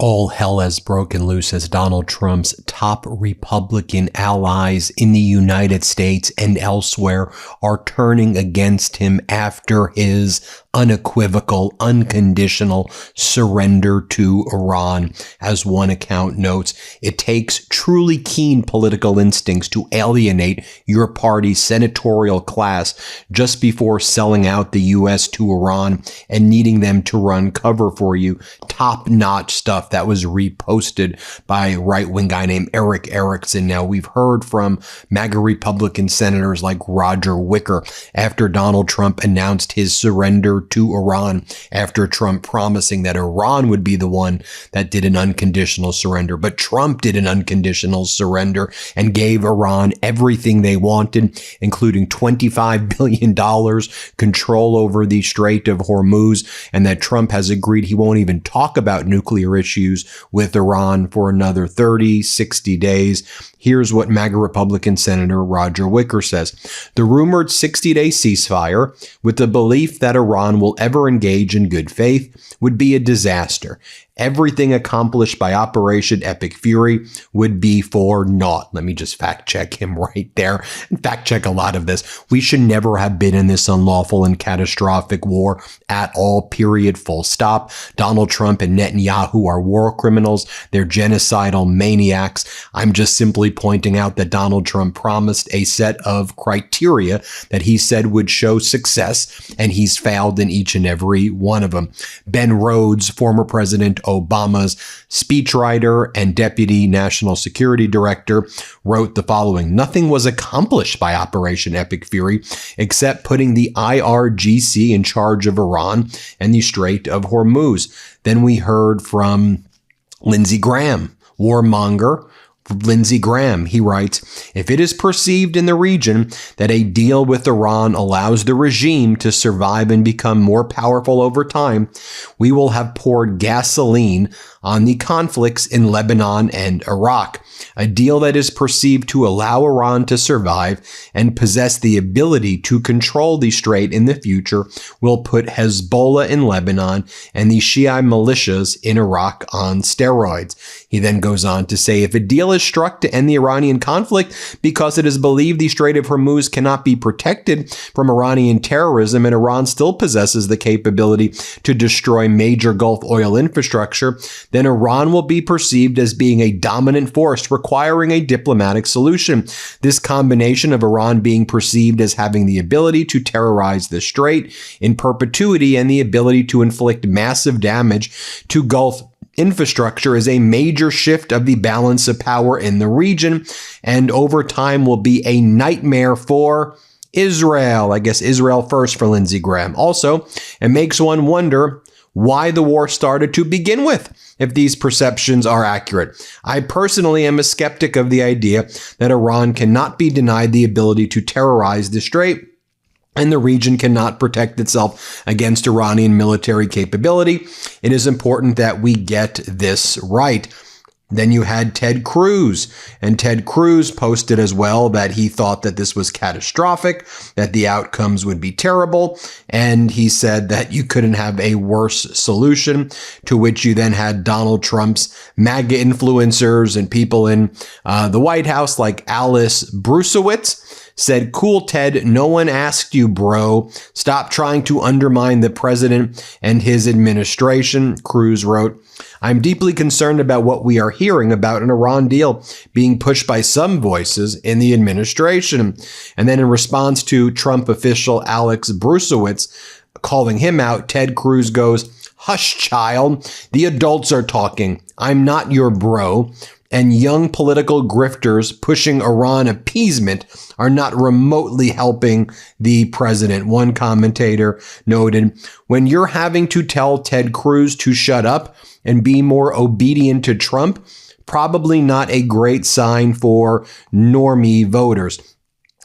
All hell has broken loose as Donald Trump's top Republican allies in the United States and elsewhere are turning against him after his unequivocal, unconditional surrender to Iran. As one account notes, it takes truly keen political instincts to alienate your party's senatorial class just before selling out the U.S. to Iran and needing them to run cover for you. Top-notch stuff that was reposted by a right-wing guy named Eric Erickson. Now, we've heard from MAGA Republican senators like Roger Wicker after Donald Trump announced his surrender to Iran, after Trump promising that Iran would be the one that did an unconditional surrender. But Trump did an unconditional surrender and gave Iran everything they wanted, including $25 billion, control over the Strait of Hormuz, and that Trump has agreed he won't even talk about nuclear issues with Iran for another 30, 60 days. Here's what MAGA Republican Senator Roger Wicker says. The rumored 60-day ceasefire, with the belief that Iran will ever engage in good faith, would be a disaster. Everything accomplished by Operation Epic Fury would be for naught. Let me just fact check him right there and fact check a lot of this. We should never have been in this unlawful and catastrophic war at all, period, full stop. Donald Trump and Netanyahu are war criminals. They're genocidal maniacs. I'm just simply pointing out that Donald Trump promised a set of criteria that he said would show success, and he's failed in each and every one of them. Ben Rhodes, former President Obama's speechwriter and deputy national security director, wrote the following: nothing was accomplished by Operation Epic Fury except putting the IRGC in charge of Iran and the Strait of Hormuz. Then we heard from Lindsey Graham, warmonger. Lindsey Graham, he writes, if it is perceived in the region that a deal with Iran allows the regime to survive and become more powerful over time, we will have poured gasoline on the conflicts in Lebanon and Iraq. A deal that is perceived to allow Iran to survive and possess the ability to control the strait in the future will put Hezbollah in Lebanon and the Shia militias in Iraq on steroids. He then goes on to say, if a deal is struck to end the Iranian conflict because it is believed the Strait of Hormuz cannot be protected from Iranian terrorism and Iran still possesses the capability to destroy major Gulf oil infrastructure, then Iran will be perceived as being a dominant force requiring a diplomatic solution. This combination of Iran being perceived as having the ability to terrorize the strait in perpetuity and the ability to inflict massive damage to Gulf infrastructure is a major shift of the balance of power in the region, and over time will be a nightmare for Israel. I guess Israel first for Lindsey Graham. Also, it makes one wonder why the war started to begin with, if these perceptions are accurate. I personally am a skeptic of the idea that Iran cannot be denied the ability to terrorize the strait, and the region cannot protect itself against Iranian military capability. It is important that we get this right. Then you had Ted Cruz, and Ted Cruz posted as well that he thought that this was catastrophic, that the outcomes would be terrible, and he said that you couldn't have a worse solution, to which you then had Donald Trump's MAGA influencers and people in the White House like Alice Brusewitz said, cool, Ted, no one asked you, bro. Stop trying to undermine the president and his administration. Cruz wrote, I'm deeply concerned about what we are hearing about an Iran deal being pushed by some voices in the administration. And then in response to Trump official Alex Brusewitz calling him out, Ted Cruz goes, hush, child. The adults are talking. I'm not your bro. And young political grifters pushing Iran appeasement are not remotely helping the president. One commentator noted, when you're having to tell Ted Cruz to shut up and be more obedient to Trump, probably not a great sign for normie voters.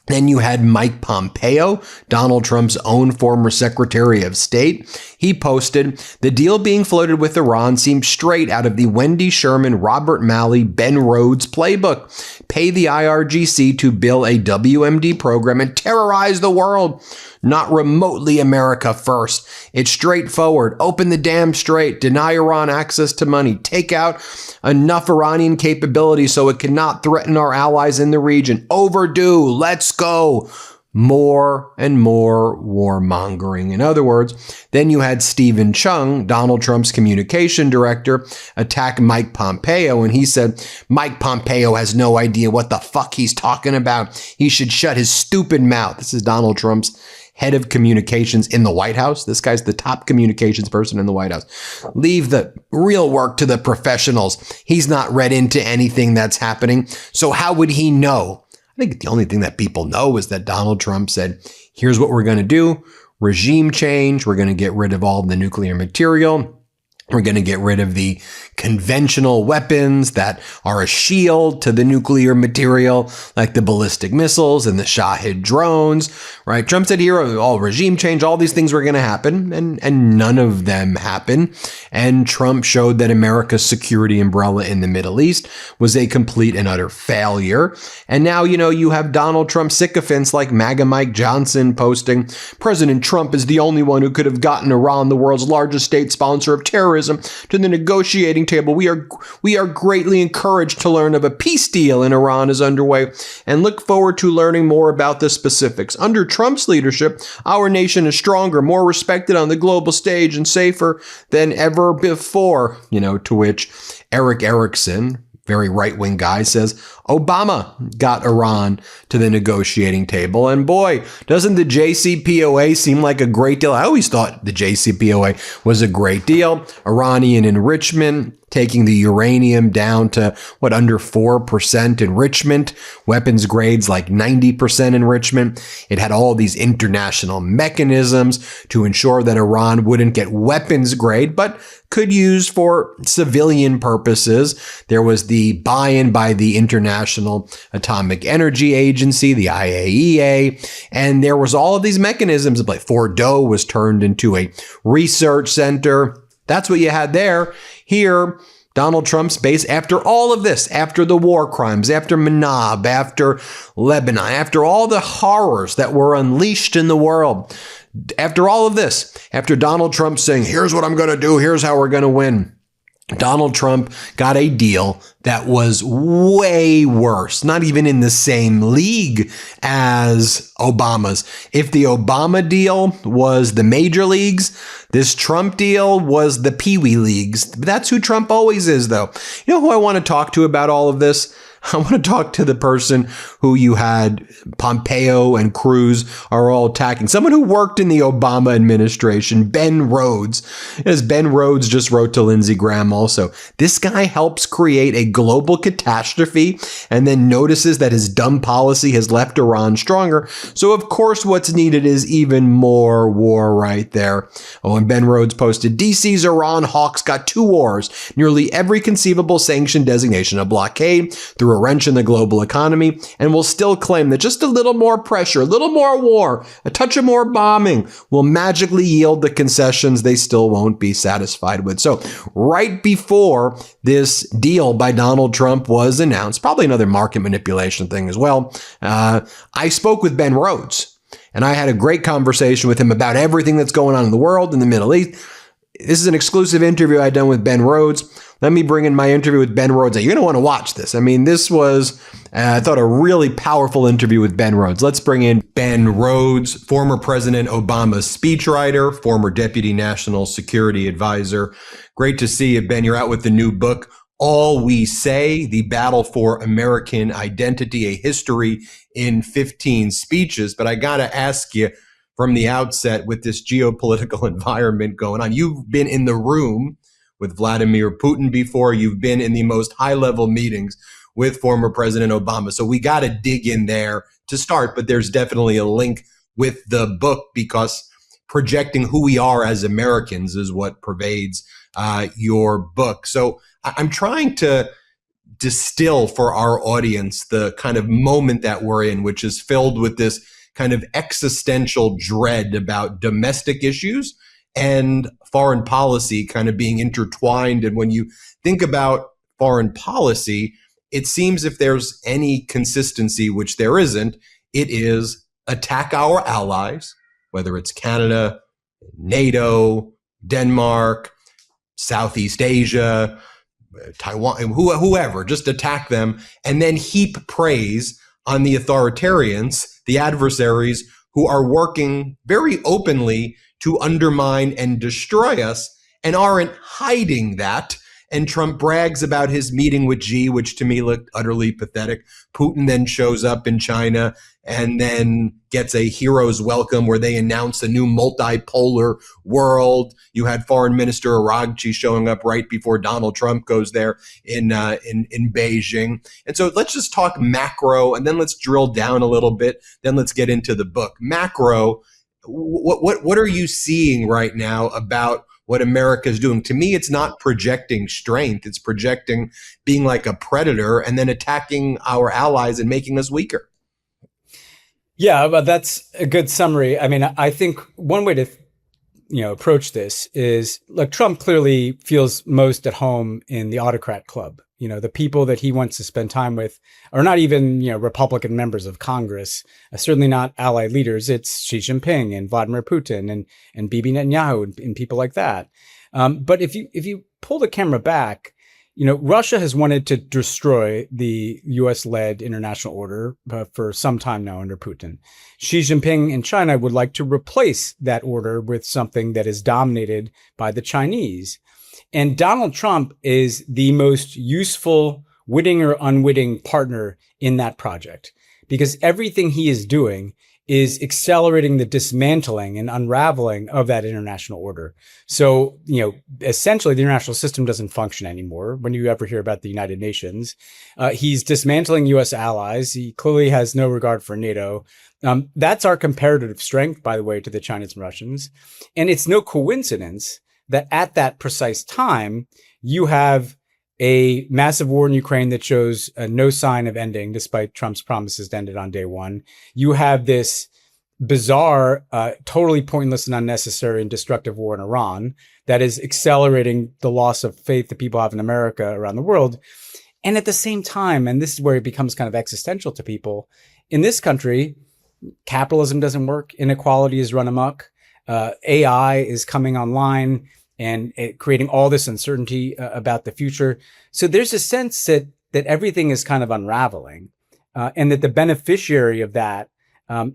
Then you had Mike Pompeo, Donald Trump's own former Secretary of State. He posted, "The deal being floated with Iran seems straight out of the Wendy Sherman, Robert Malley, Ben Rhodes playbook. Pay the IRGC to build a WMD program and terrorize the world. Not remotely America first. It's straightforward. Open the dam straight. Deny Iran access to money. Take out enough Iranian capability so it cannot threaten our allies in the region. Overdue. Let's go." More and more warmongering. In other words, then you had Stephen Chung, Donald Trump's communication director, attack Mike Pompeo, and he said, "Mike Pompeo has no idea what the fuck he's talking about. He should shut his stupid mouth." This is Donald Trump's head of communications in the White House. This guy's the top communications person in the White House. "Leave the real work to the professionals. He's not read into anything that's happening, so how would he know?" I think the only thing that people know is that Donald Trump said, here's what we're going to do. Regime change. We're going to get rid of all the nuclear material. We're going to get rid of the conventional weapons that are a shield to the nuclear material, like the ballistic missiles and the Shahid drones, right? Trump said here, all regime change, all these things were going to happen, and none of them happened. And Trump showed that America's security umbrella in the Middle East was a complete and utter failure. And now, you have Donald Trump sycophants like MAGA Mike Johnson posting, "President Trump is the only one who could have gotten Iran, the world's largest state sponsor of terrorism, to the negotiating table. We are greatly encouraged to learn of a peace deal in Iran is underway and look forward to learning more about the specifics. Under Trump's leadership, our nation is stronger, more respected on the global stage, and safer than ever before." To which Eric Erickson, very right-wing guy, says Obama got Iran to the negotiating table. And boy, doesn't the JCPOA seem like a great deal? I always thought the JCPOA was a great deal. Iranian enrichment, taking the uranium down to under 4% enrichment, weapons grades like 90% enrichment. It had all these international mechanisms to ensure that Iran wouldn't get weapons grade, but could use for civilian purposes. There was the buy-in by the International Atomic Energy Agency, the IAEA, and there was all of these mechanisms. Like Fordo was turned into a research center. That's what you had there. Here, Donald Trump's base, after all of this, after the war crimes, after Manab, after Lebanon, after all the horrors that were unleashed in the world, after all of this, after Donald Trump saying, here's what I'm going to do, here's how we're going to win, Donald Trump got a deal that was way worse, not even in the same league as Obama's. If the Obama deal was the major leagues, this Trump deal was the peewee leagues. That's who Trump always is, though. You know who I want to talk to about all of this? I want to talk to the person who you had Pompeo and Cruz are all attacking. Someone who worked in the Obama administration, Ben Rhodes. As Ben Rhodes just wrote to Lindsey Graham also. This guy helps create a global catastrophe and then notices that his dumb policy has left Iran stronger. So of course what's needed is even more war right there. Oh, and Ben Rhodes posted, DC's Iran hawks got 2 wars, nearly every conceivable sanction designation, a blockade, through a wrench in the global economy, and will still claim that just a little more pressure, a little more war, a touch of more bombing will magically yield the concessions they still won't be satisfied with. So right before this deal by Donald Trump was announced, probably another market manipulation thing as well, I spoke with Ben Rhodes, and I had a great conversation with him about everything that's going on in the world, in the Middle East. This is an exclusive interview I'd done with Ben Rhodes. Let me bring in my interview with Ben Rhodes. You're going to want to watch this. I mean, this was, I thought, a really powerful interview with Ben Rhodes. Let's bring in Ben Rhodes, former President Obama's speechwriter, former Deputy National Security Advisor. Great to see you, Ben. You're out with the new book, All We Say, The Battle for American Identity, A History in 15 Speeches. But I got to ask you from the outset, with this geopolitical environment going on, you've been in the room with Vladimir Putin before. You've been in the most high-level meetings with former President Obama. So we got to dig in there to start, but there's definitely a link with the book because projecting who we are as Americans is what pervades your book. So I'm trying to distill for our audience the kind of moment that we're in, which is filled with this kind of existential dread about domestic issues and foreign policy kind of being intertwined. And when you think about foreign policy, it seems if there's any consistency, which there isn't, it is attack our allies, whether it's Canada, NATO, Denmark, Southeast Asia, Taiwan, whoever, just attack them and then heap praise on the authoritarians, the adversaries who are working very openly to undermine and destroy us and aren't hiding that. And Trump brags about his meeting with Xi, which to me looked utterly pathetic. Putin then shows up in China and then gets a hero's welcome where they announce a new multipolar world. You had Foreign Minister Aragchi showing up right before Donald Trump goes there in Beijing. And so let's just talk macro, and then let's drill down a little bit. Then let's get into the book. Macro, what are you seeing right now about what America is doing? To me, it's not projecting strength. It's projecting being like a predator and then attacking our allies and making us weaker. Yeah, but that's a good summary. I mean, I think one way to, approach this is, look, Trump clearly feels most at home in the autocrat club. The people that he wants to spend time with are not even, Republican members of Congress, certainly not allied leaders. It's Xi Jinping and Vladimir Putin and Bibi Netanyahu and people like that. But if you pull the camera back, Russia has wanted to destroy the U.S.-led international order for some time now under Putin. Xi Jinping in China would like to replace that order with something that is dominated by the Chinese. And Donald Trump is the most useful, witting or unwitting partner in that project, because everything he is doing is accelerating the dismantling and unraveling of that international order. So, essentially the international system doesn't function anymore. When you ever hear about the United Nations, he's dismantling U.S. allies. He clearly has no regard for NATO. That's our comparative strength, by the way, to the Chinese and Russians. And it's no coincidence that at that precise time, you have a massive war in Ukraine that shows no sign of ending, despite Trump's promises to end it on day one. You have this bizarre, totally pointless and unnecessary and destructive war in Iran that is accelerating the loss of faith that people have in America around the world. And at the same time, and this is where it becomes kind of existential to people, in this country, capitalism doesn't work, inequality is run amok, AI is coming online, and creating all this uncertainty about the future. So there's a sense that everything is kind of unraveling, and that the beneficiary of that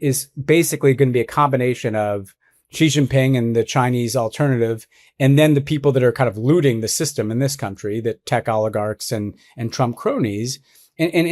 is basically going to be a combination of Xi Jinping and the Chinese alternative, and then the people that are kind of looting the system in this country, the tech oligarchs and Trump cronies. And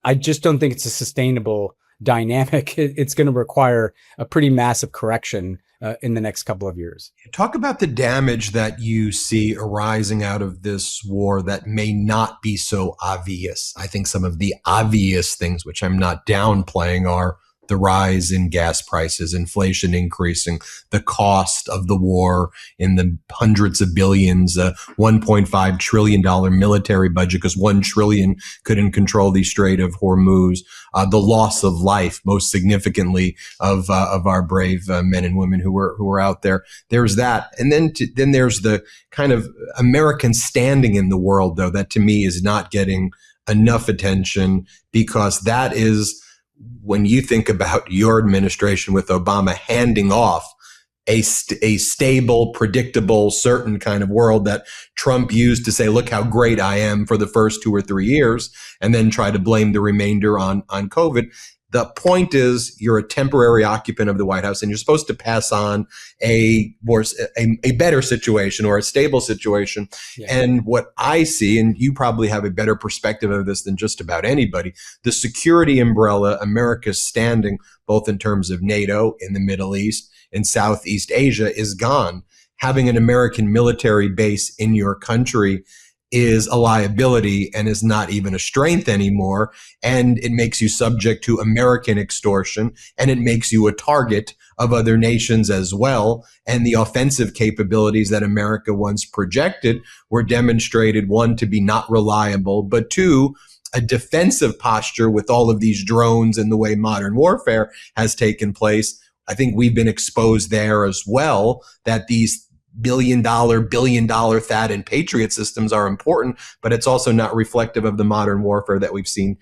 I just don't think it's a sustainable dynamic. It's going to require a pretty massive correction in the next couple of years. Talk about the damage that you see arising out of this war that may not be so obvious. I think some of the obvious things, which I'm not downplaying, are the rise in gas prices, inflation increasing, the cost of the war in the hundreds of billions, $1.5 trillion military budget because $1 trillion couldn't control the Strait of Hormuz, the loss of life, most significantly of our brave men and women who were out there. There's that, and then there's the kind of American standing in the world, though, that to me is not getting enough attention, because that is, when you think about your administration with Obama handing off a stable, predictable, certain kind of world that Trump used to say, look how great I am for the first 2 or 3 years, and then try to blame the remainder on COVID. The point is, you're a temporary occupant of the White House, and you're supposed to pass on a better situation or a stable situation. Yeah. And what I see, and you probably have a better perspective of this than just about anybody, the security umbrella America's standing, both in terms of NATO in the Middle East and Southeast Asia, is gone. Having an American military base in your country is a liability and is not even a strength anymore. And it makes you subject to American extortion, and it makes you a target of other nations as well. And the offensive capabilities that America once projected were demonstrated, one, to be not reliable, but two, a defensive posture with all of these drones and the way modern warfare has taken place. I think we've been exposed there as well, that these billion dollar THAAD and Patriot systems are important, but it's also not reflective of the modern warfare that we've seen,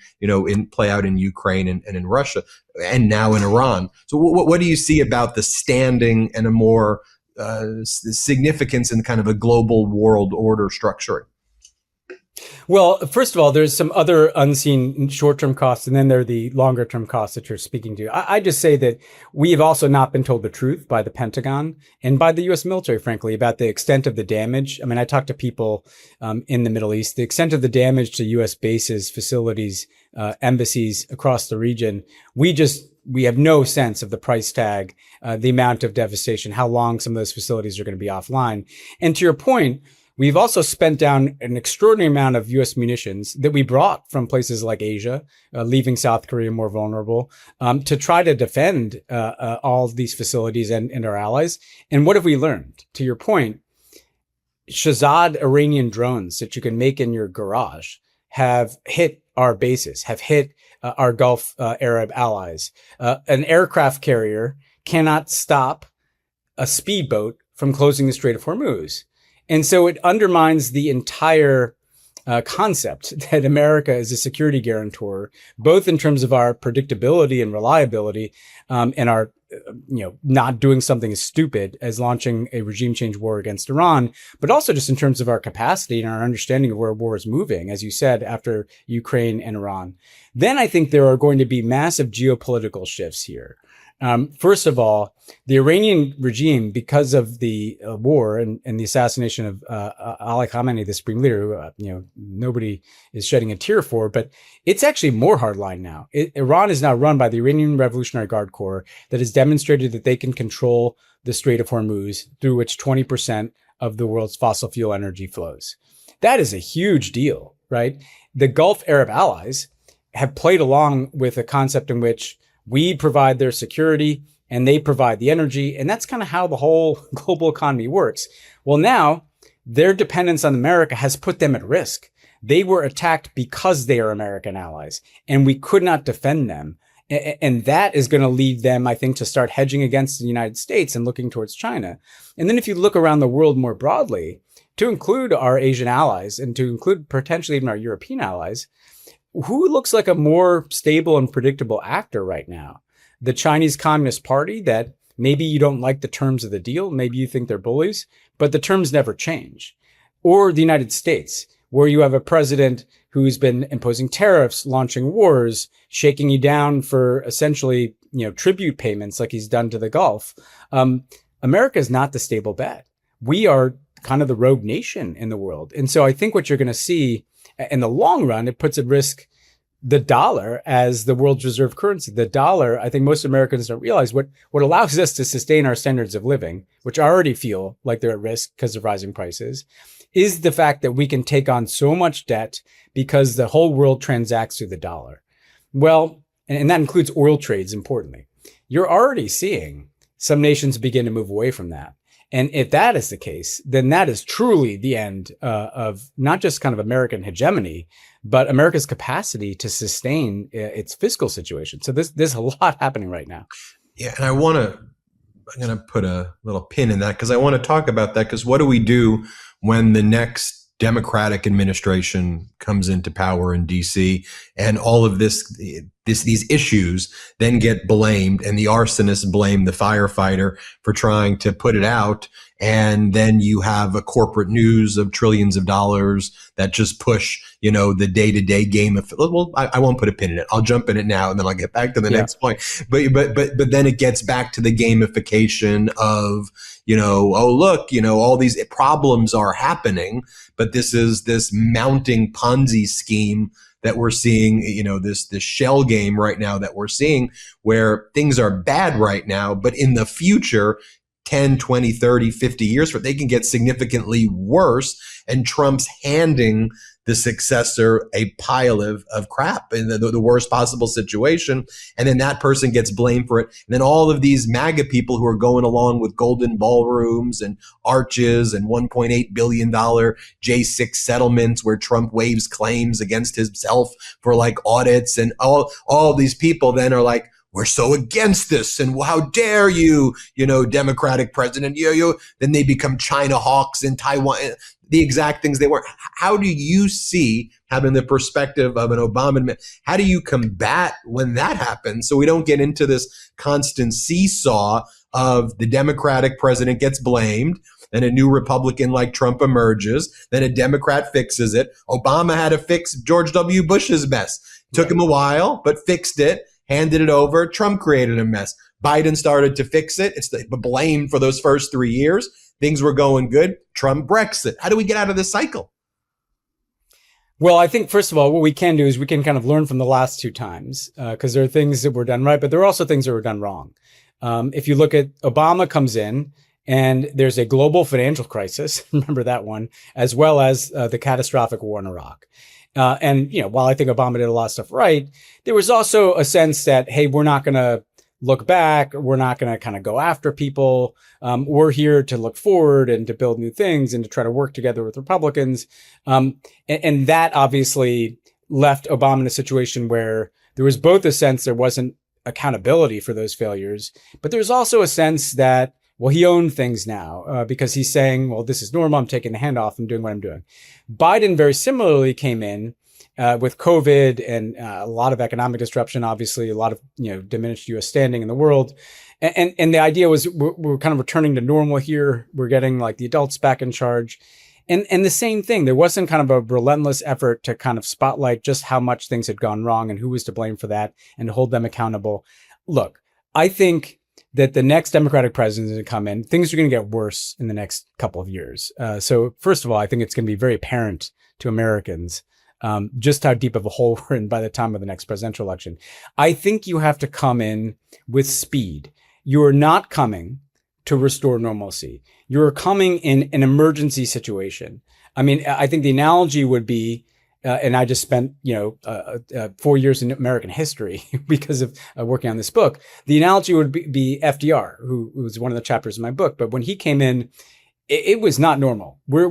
play out in Ukraine and in Russia and now in Iran. So what do you see about the standing and a more significance in kind of a global world order structuring? Well, first of all, there's some other unseen short-term costs, and then there are the longer-term costs that you're speaking to. I just say that we have also not been told the truth by the Pentagon and by the U.S. military, frankly, about the extent of the damage. I mean, I talk to people in the Middle East. The extent of the damage to U.S. bases, facilities, embassies across the region, we have no sense of the price tag, the amount of devastation, how long some of those facilities are going to be offline. And to your point, we've also spent down an extraordinary amount of U.S. munitions that we brought from places like Asia, leaving South Korea more vulnerable, to try to defend all of these facilities and our allies. And what have we learned? To your point, Shahzad Iranian drones that you can make in your garage have hit our bases, have hit our Gulf Arab allies. An aircraft carrier cannot stop a speedboat from closing the Strait of Hormuz. And so it undermines the entire concept that America is a security guarantor, both in terms of our predictability and reliability, and our, not doing something as stupid as launching a regime change war against Iran, but also just in terms of our capacity and our understanding of where war is moving, as you said, after Ukraine and Iran. Then I think there are going to be massive geopolitical shifts here. First of all, the Iranian regime, because of the war and the assassination of Ali Khamenei, the supreme leader, who nobody is shedding a tear for, but it's actually more hardline now. Iran is now run by the Iranian Revolutionary Guard Corps that has demonstrated that they can control the Strait of Hormuz, through which 20% of the world's fossil fuel energy flows. That is a huge deal, right? The Gulf Arab allies have played along with a concept in which we provide their security and they provide the energy. And that's kind of how the whole global economy works. Well, now their dependence on America has put them at risk. They were attacked because they are American allies and we could not defend them. And that is going to lead them, I think, to start hedging against the United States and looking towards China. And then if you look around the world more broadly, to include our Asian allies and to include potentially even our European allies, who looks like a more stable and predictable actor right now? The Chinese Communist Party, that maybe you don't like the terms of the deal, maybe you think they're bullies, but the terms never change. Or the United States, where you have a president who's been imposing tariffs, launching wars, shaking you down for essentially, tribute payments like he's done to the Gulf. America is not the stable bet. We are kind of the rogue nation in the world. And so I think what you're going to see in the long run, it puts at risk the dollar as the world's reserve currency. The dollar, I think most Americans don't realize what allows us to sustain our standards of living, which already feel like they're at risk because of rising prices, is the fact that we can take on so much debt because the whole world transacts through the dollar. Well, and that includes oil trades, importantly. You're already seeing some nations begin to move away from that. And if that is the case, then that is truly the end of not just kind of American hegemony, but America's capacity to sustain its fiscal situation. So there's a lot happening right now. Yeah, and I'm going to put a little pin in that because I want to talk about that, because what do we do when the next Democratic administration comes into power in DC and all of these issues then get blamed, and the arsonists blame the firefighter for trying to put it out, and then you have a corporate news of trillions of dollars that just push the day-to-day game of, well, I won't put a pin in it. I'll jump in it now and then I'll get back to the next point. But then it gets back to the gamification of, oh, look, all these problems are happening, but this is this mounting Ponzi scheme that we're seeing, this shell game right now that we're seeing, where things are bad right now, but in the future, 10, 20, 30, 50 years for it. They can get significantly worse. And Trump's handing the successor a pile of crap in the worst possible situation. And then that person gets blamed for it. And then all of these MAGA people who are going along with golden ballrooms and arches and $1.8 billion J6 settlements where Trump waives claims against himself for like audits, and all these people then are like, we're so against this, and how dare you, Democratic president, then they become China hawks in Taiwan, the exact things they were. How do you see, having the perspective of an Obama, how do you combat when that happens so we don't get into this constant seesaw of the Democratic president gets blamed, then a new Republican like Trump emerges, then a Democrat fixes it. Obama had to fix George W. Bush's mess. Took him a while, but fixed it. Handed it over. Trump created a mess. Biden started to fix it. It's the blame for those first 3 years. Things were going good. Trump Brexit. How do we get out of this cycle? Well, I think, first of all, what we can do is we can kind of learn from the last two times, because there are things that were done right, but there are also things that were done wrong. If you look at Obama comes in and there's a global financial crisis, remember that one, as well as the catastrophic war in Iraq. And while I think Obama did a lot of stuff right, there was also a sense that, hey, we're not going to look back. We're not going to kind of go after people. We're here to look forward and to build new things and to try to work together with Republicans. And that obviously left Obama in a situation where there was both a sense there wasn't accountability for those failures, but there's also a sense that, well, he owned things now because he's saying, well, this is normal. I'm taking the handoff. I'm doing what I'm doing. Biden very similarly came in with COVID and a lot of economic disruption, obviously, a lot of diminished U.S. standing in the world. And the idea was we're kind of returning to normal here. We're getting like the adults back in charge. And the same thing, there wasn't kind of a relentless effort to kind of spotlight just how much things had gone wrong and who was to blame for that and to hold them accountable. Look, I think that the next Democratic president is going to come in, things are going to get worse in the next couple of years. So first of all, I think it's going to be very apparent to Americans just how deep of a hole we're in by the time of the next presidential election. I think you have to come in with speed. You are not coming to restore normalcy. You're coming in an emergency situation. I mean, I think the analogy would be, and I just spent, 4 years in American history because of working on this book. The analogy would be FDR, who was one of the chapters in my book. But when he came in, it was not normal. We're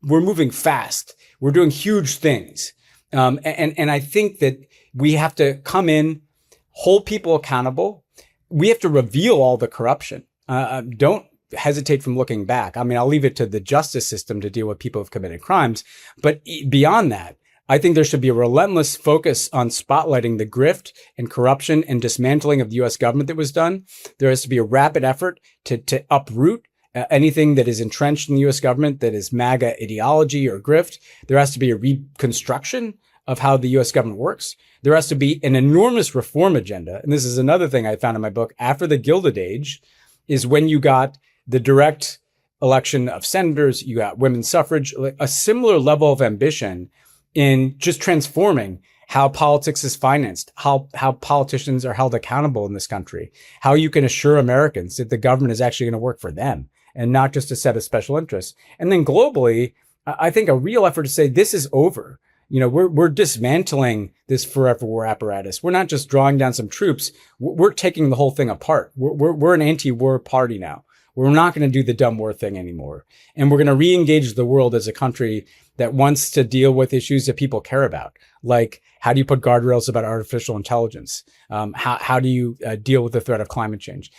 moving fast. We're doing huge things. And I think that we have to come in, hold people accountable. We have to reveal all the corruption. Don't hesitate from looking back. I mean, I'll leave it to the justice system to deal with people who've committed crimes. But beyond that, I think there should be a relentless focus on spotlighting the grift and corruption and dismantling of the U.S. government that was done. There has to be a rapid effort to uproot anything that is entrenched in the U.S. government that is MAGA ideology or grift. There has to be a reconstruction of how the U.S. government works. There has to be an enormous reform agenda. And this is another thing I found in my book. After the Gilded Age is when you got the direct election of senators, you got women's suffrage, a similar level of ambition in just transforming how politics is financed, how politicians are held accountable in this country, how you can assure Americans that the government is actually going to work for them and not just a set of special interests. And then globally, I think a real effort to say this is over. We're dismantling this forever war apparatus. We're not just drawing down some troops. We're taking the whole thing apart. We're an anti-war party now. We're not going to do the dumb war thing anymore. And we're going to re-engage the world as a country that wants to deal with issues that people care about. Like, how do you put guardrails about artificial intelligence? How do you deal with the threat of climate change?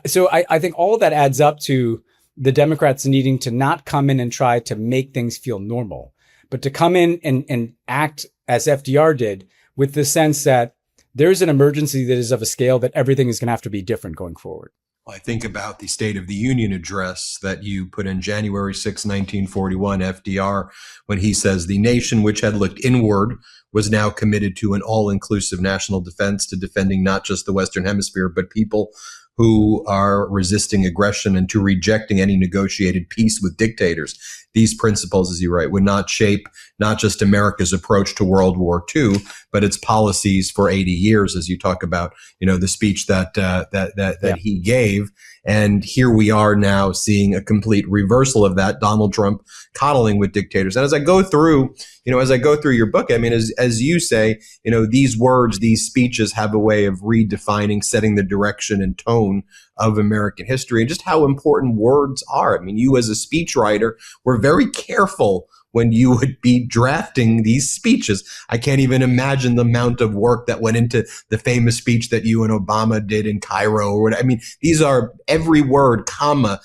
So I think all of that adds up to the Democrats needing to not come in and try to make things feel normal, but to come in and act as FDR did, with the sense that there's an emergency that is of a scale that everything is going to have to be different going forward. I think about the State of the Union address that you put in January 6, 1941, FDR, when he says the nation which had looked inward was now committed to an all-inclusive national defense, to defending not just the Western Hemisphere, but people who are resisting aggression and to rejecting any negotiated peace with dictators. These principles, as you write, would not shape not just America's approach to World War II, but its policies for 80 years, as you talk about, the speech that he gave. And here we are now seeing a complete reversal of that, Donald Trump coddling with dictators. And as I go through your book, I mean, as you say, these words, these speeches have a way of redefining, setting the direction and tone of American history and just how important words are. I mean, you as a speechwriter were very careful when you would be drafting these speeches. I can't even imagine the amount of work that went into the famous speech that you and Obama did in Cairo or whatever. I mean, these are every word, comma,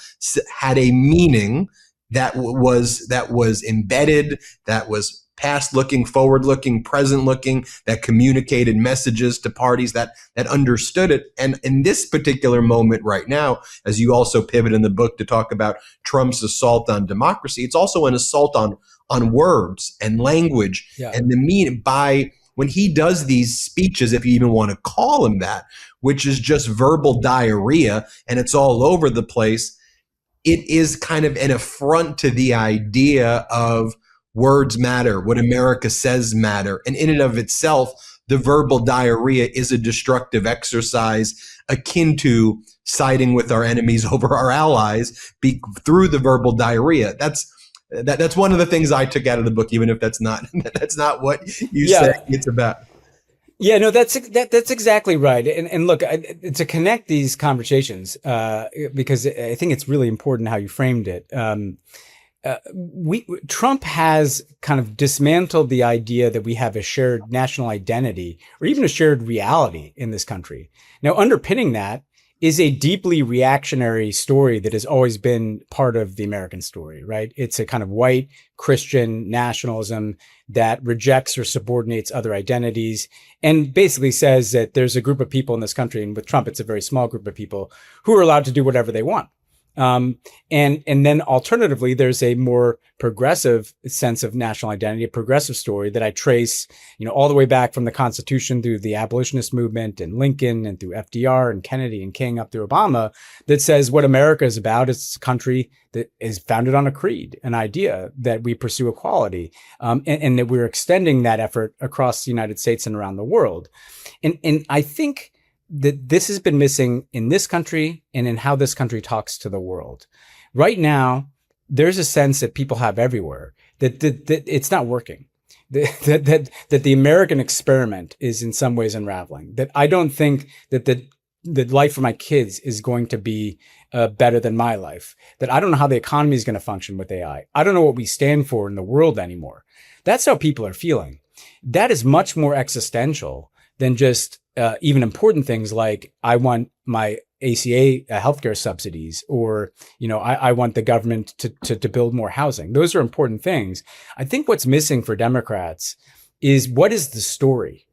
had a meaning that was embedded, that was past looking, forward looking, present looking, that communicated messages to parties that understood it. And in this particular moment right now, as you also pivot in the book to talk about Trump's assault on democracy, it's also an assault on words and language and the meaning by when he does these speeches, if you even want to call them that, which is just verbal diarrhea and it's all over the place. It is kind of an affront to the idea of words matter, what America says matter. And in and of itself, the verbal diarrhea is a destructive exercise akin to siding with our enemies over our allies through the verbal diarrhea. That's one of the things I took out of the book, even if that's not what you say it's about. Yeah, no, that's exactly right. And look, to connect these conversations, because I think it's really important how you framed it. Trump has kind of dismantled the idea that we have a shared national identity or even a shared reality in this country. Now, underpinning that is a deeply reactionary story that has always been part of the American story, right? It's a kind of white Christian nationalism that rejects or subordinates other identities and basically says that there's a group of people in this country, and with Trump, it's a very small group of people who are allowed to do whatever they want. And then alternatively, there's a more progressive sense of national identity, a progressive story that I trace, all the way back from the Constitution through the abolitionist movement and Lincoln and through FDR and Kennedy and King up through Obama, that says what America is about is a country that is founded on a creed, an idea that we pursue equality, and that we're extending that effort across the United States and around the world. And I think that this has been missing in this country and in how this country talks to the world. Right now, there's a sense that people have everywhere that it's not working, that the American experiment is in some ways unraveling, that I don't think that the life for my kids is going to be better than my life, that I don't know how the economy is going to function with AI. I don't know what we stand for in the world anymore. That's how people are feeling. That is much more existential than just even important things like I want my ACA healthcare subsidies, or I want the government to build more housing. Those are important things. I think what's missing for Democrats is what is the story.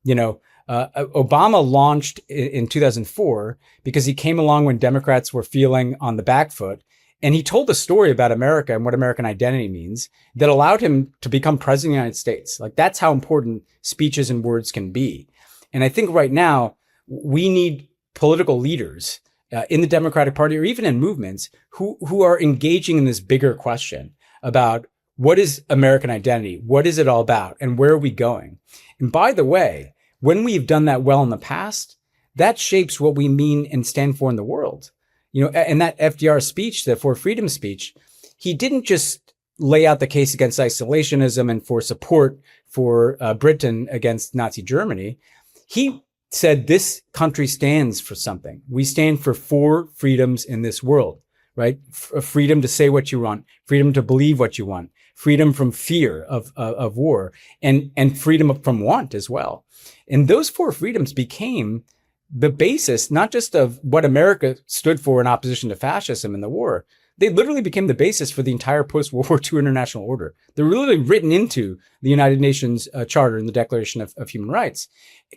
Obama launched in 2004 because he came along when Democrats were feeling on the back foot, and he told a story about America and what American identity means that allowed him to become president of the United States. Like, that's how important speeches and words can be. And I think right now we need political leaders in the Democratic Party or even in movements who are engaging in this bigger question about what is American identity? What is it all about? And where are we going? And by the way, when we've done that well in the past, that shapes what we mean and stand for in the world. And that FDR speech, the For Freedom speech, he didn't just lay out the case against isolationism and for support for Britain against Nazi Germany. He said this country stands for something. We stand for 4 freedoms in this world, right? Freedom to say what you want, freedom to believe what you want, freedom from fear of war, and freedom from want as well. And those 4 freedoms became the basis, not just of what America stood for in opposition to fascism in the war. They literally became the basis for the entire post-World War II international order. They're literally written into the United Nations Charter and the Declaration of Human Rights.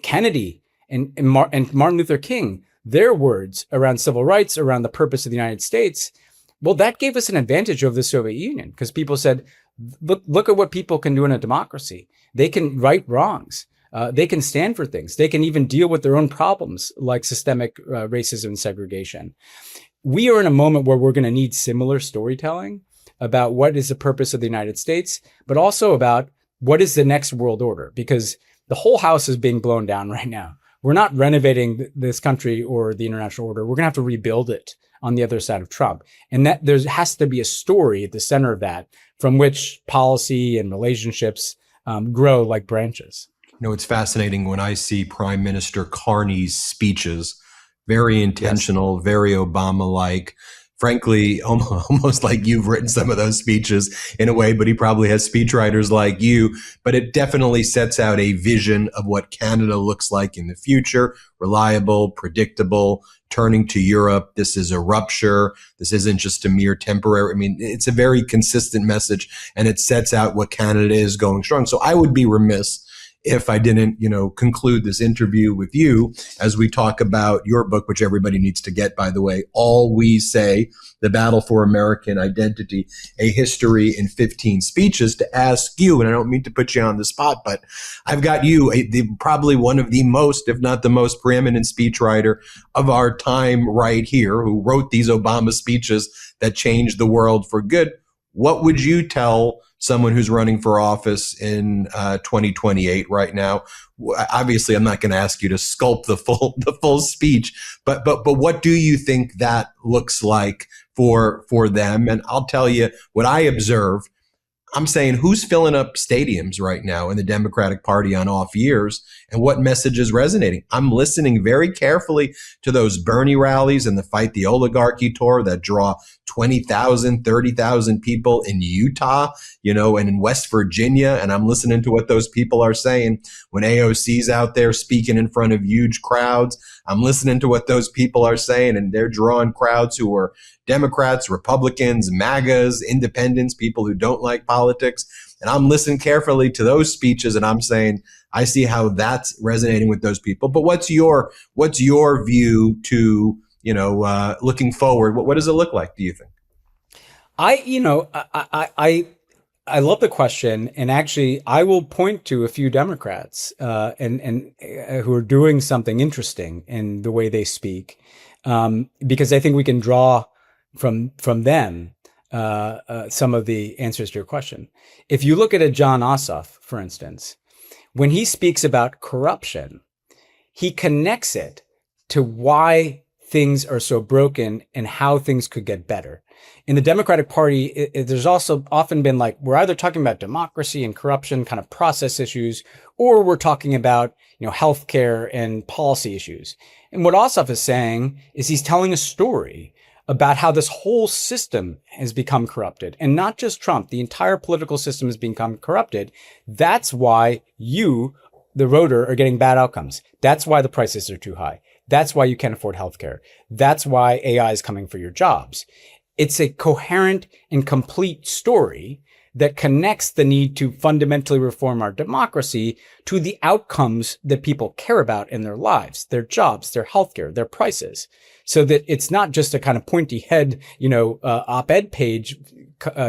Kennedy and Martin Luther King, their words around civil rights, around the purpose of the United States, well, that gave us an advantage over the Soviet Union because people said, look at what people can do in a democracy. They can right wrongs. They can stand for things. They can even deal with their own problems like systemic racism and segregation. We are in a moment where we're going to need similar storytelling about what is the purpose of the United States, but also about what is the next world order, because the whole house is being blown down right now. We're not renovating this country or the international order. We're going to have to rebuild it on the other side of Trump. And that there has to be a story at the center of that from which policy and relationships grow like branches. It's fascinating when I see Prime Minister Carney's speeches, very intentional, yes, very Obama-like. Frankly, almost like you've written some of those speeches in a way, but he probably has speechwriters like you. But it definitely sets out a vision of what Canada looks like in the future: reliable, predictable, turning to Europe. This is a rupture. This isn't just a mere temporary. I mean, it's a very consistent message, and it sets out what Canada is going strong. So I would be remiss if I didn't, conclude this interview with you as we talk about your book, which everybody needs to get, by the way, All We Say, The Battle for American Identity, A History in 15 Speeches, to ask you, and I don't mean to put you on the spot, but I've got you, probably one of the most, if not the most preeminent speechwriter of our time right here, who wrote these Obama speeches that changed the world for good. What would you tell someone who's running for office in 2028 right now? Obviously, I'm not going to ask you to sculpt the full speech, but what do you think that looks like for them? And I'll tell you what I observe. I'm saying, who's filling up stadiums right now in the Democratic Party on off years, and what message is resonating? I'm listening very carefully to those Bernie rallies and the Fight the Oligarchy tour that draw 20,000, 30,000 people in Utah, and in West Virginia. And I'm listening to what those people are saying when AOC's out there speaking in front of huge crowds. I'm listening to what those people are saying, and they're drawing crowds who are Democrats, Republicans, MAGAs, independents, people who don't like politics. And I'm listening carefully to those speeches, and I'm saying, I see how that's resonating with those people. But what's your view to, looking forward? What does it look like, do you think? I love the question, and actually, I will point to a few Democrats and who are doing something interesting in the way they speak, because I think we can draw from them some of the answers to your question. If you look at a John Ossoff, for instance, when he speaks about corruption, he connects it to why things are so broken and how things could get better. In the Democratic Party, there's also often been like, we're either talking about democracy and corruption, kind of process issues, or we're talking about, healthcare and policy issues. And what Ossoff is saying is he's telling a story about how this whole system has become corrupted, and not just Trump. The entire political system has become corrupted. That's why you, the voter, are getting bad outcomes. That's why the prices are too high. That's why you can't afford healthcare. That's why AI is coming for your jobs. It's a coherent and complete story that connects the need to fundamentally reform our democracy to the outcomes that people care about in their lives, their jobs, their healthcare, their prices, so that it's not just a kind of pointy head, op-ed page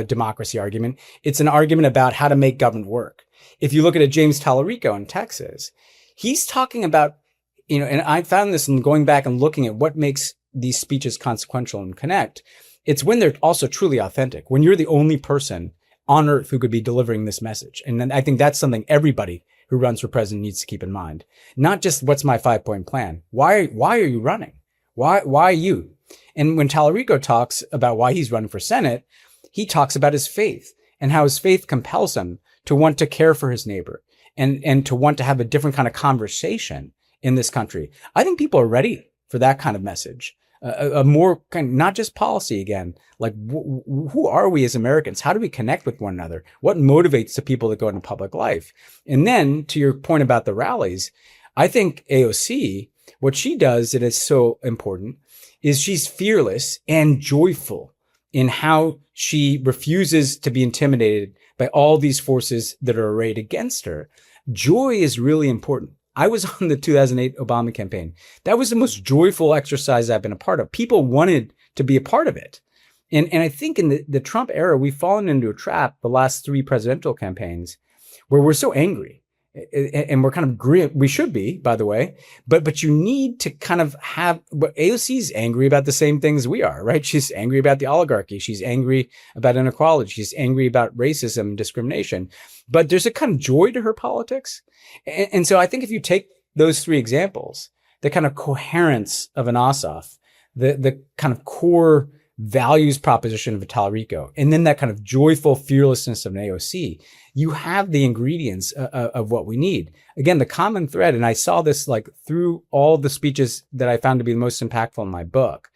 democracy argument. It's an argument about how to make government work. If you look at a James Tallarico in Texas, he's talking about, and I found this in going back and looking at what makes these speeches consequential and connect. It's when they're also truly authentic, when you're the only person on earth who could be delivering this message. And then I think that's something everybody who runs for president needs to keep in mind. Not just what's my 5-point plan. Why are you running? Why you? And when Tallarico talks about why he's running for Senate, he talks about his faith and how his faith compels him to want to care for his neighbor and to want to have a different kind of conversation in this country. I think people are ready for that kind of message. A more kind of, not just policy again, like who are we as Americans? How do we connect with one another? What motivates the people that go into public life? And then to your point about the rallies, I think AOC, what she does that is so important is she's fearless and joyful in how she refuses to be intimidated by all these forces that are arrayed against her. Joy is really important. I was on the 2008 Obama campaign. That was the most joyful exercise I've been a part of. People wanted to be a part of it. And I think in the Trump era, we've fallen into a trap the last 3 presidential campaigns where we're so angry and we're kind of grim. We should be, by the way, but you need to kind of have, but AOC's angry about the same things we are, right? She's angry about the oligarchy. She's angry about inequality. She's angry about racism and discrimination, but there's a kind of joy to her politics. And so I think if you take those 3 examples, the kind of coherence of an Ossoff, the kind of core values proposition of Talarico, and then that kind of joyful fearlessness of an AOC, you have the ingredients of what we need. Again, the common thread, and I saw this like through all the speeches that I found to be the most impactful in my book,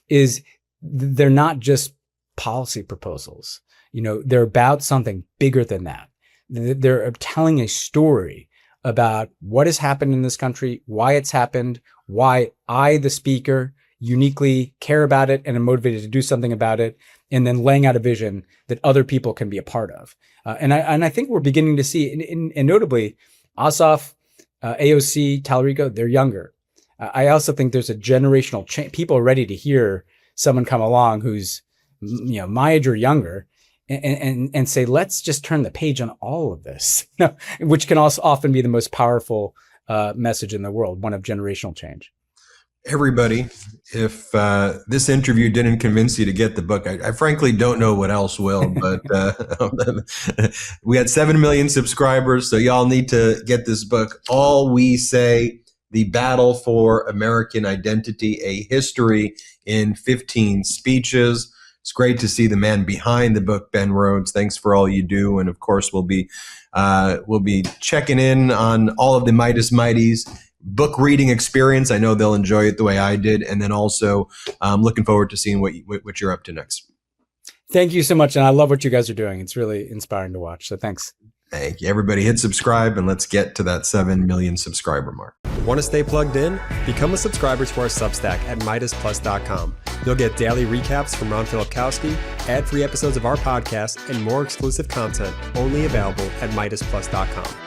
is they're not just policy proposals. They're about something bigger than that. They're telling a story about what has happened in this country, why it's happened, why I, the speaker, uniquely care about it and am motivated to do something about it, and then laying out a vision that other people can be a part of. And I think we're beginning to see, and notably, Ossoff, AOC, Talarico, they're younger. I also think there's a generational change. People are ready to hear someone come along who's, my age or younger, and say, let's just turn the page on all of this, which can also often be the most powerful message in the world, one of generational change. Everybody, if this interview didn't convince you to get the book, I frankly don't know what else will, but we had 7 million subscribers, so y'all need to get this book. All We Say, The Battle for American Identity, A History in 15 Speeches. It's great to see the man behind the book, Ben Rhodes. Thanks for all you do. And of course, we'll be checking in on all of the Meidas Mighties book reading experience. I know they'll enjoy it the way I did. And then also looking forward to seeing what you're up to next. Thank you so much. And I love what you guys are doing. It's really inspiring to watch. So thanks. Thank you. Everybody hit subscribe and let's get to that 7 million subscriber mark. Want to stay plugged in? Become a subscriber to our Substack at MeidasPlus.com. You'll get daily recaps from Ron Filipkowski, ad-free episodes of our podcast, and more exclusive content only available at MeidasPlus.com.